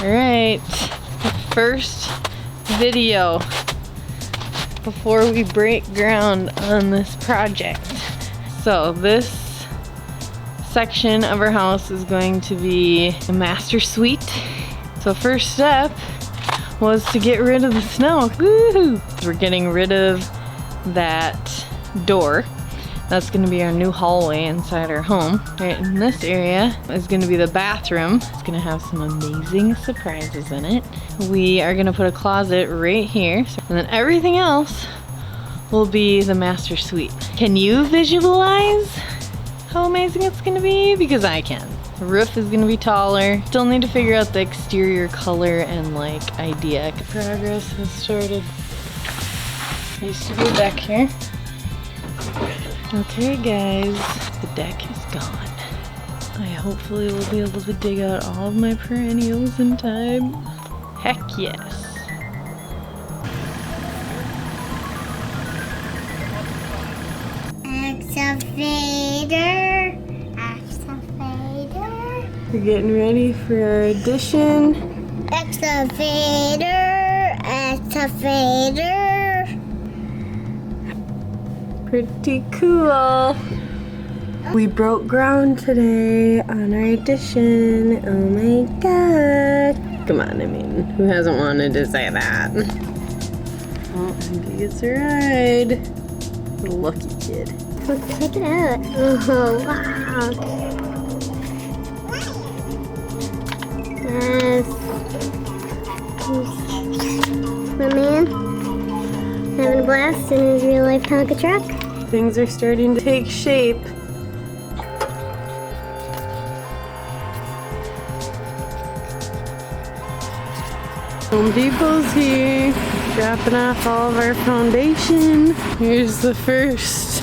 Alright, first video before we break ground on this project. So this section of our house is going to be a master suite. So first step was to get rid of the snow. Woohoo! We're getting rid of that door. That's going to be our new hallway inside our home. Right in this area is going to be the bathroom. It's going to have some amazing surprises in it. We are going to put a closet right here. And then everything else will be the master suite. Can you visualize how amazing it's going to be? Because I can. The roof is going to be taller. Still need to figure out the exterior color and like idea. Progress has started. Used to be back here. Okay guys, the deck is gone. I hopefully will be able to dig out all of my perennials in time. Heck yes. Excavator. Excavator. We're getting ready for our addition. Excavator. Excavator. Pretty cool. We broke ground today on our addition. Oh my god. Come on, I mean, who hasn't wanted to say that? Oh, Andy gets a ride. What a lucky kid. Let's check it out. Oh, wow. Yes. My man having a blast in his real life Tonka truck. Things are starting to take shape. Home Depot's here, dropping off all of our foundation. Here's the first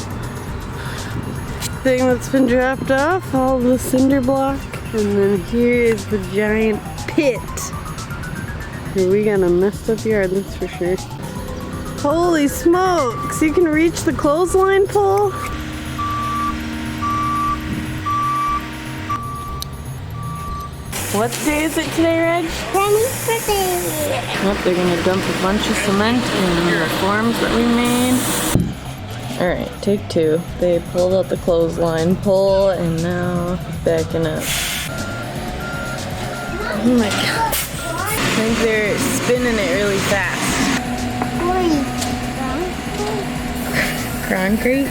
thing that's been dropped off, all the cinder block. And then here is the giant pit. We got a messed up yard, that's for sure. Holy smokes, you can reach the clothesline pole? What day is it today, Reg? Granny's birthday. Yep, they're gonna dump a bunch of cement in the forms that we made. Alright, take two. They pulled out the clothesline pole and now backing up. Oh my god. I think they're spinning it really fast. Concrete?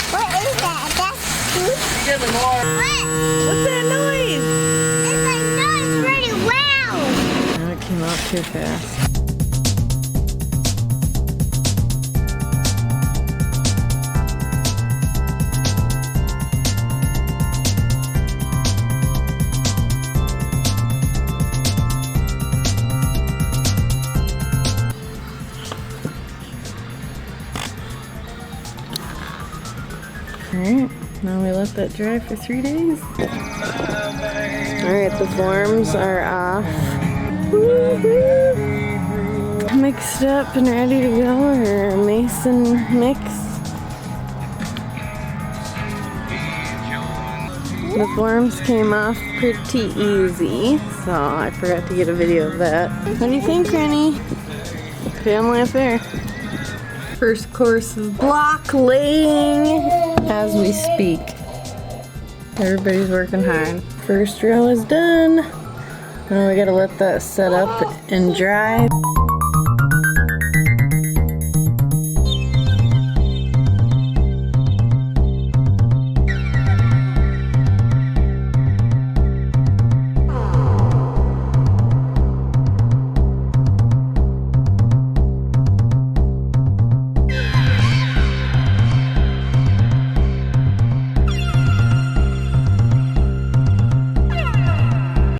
What is that? That's food? What? What's that noise? It's like noise really loud. Oh, it came out too fast. Alright, now we let that dry for 3 days. Alright, the forms are off. Woo-hoo. Mixed up and ready to go, or mason mix. The forms came off pretty easy, so I forgot to get a video of that. What do you think, Granny? Family affair. First course of block laying as we speak. Everybody's working hard. First row is done. Now we gotta let that set up and dry.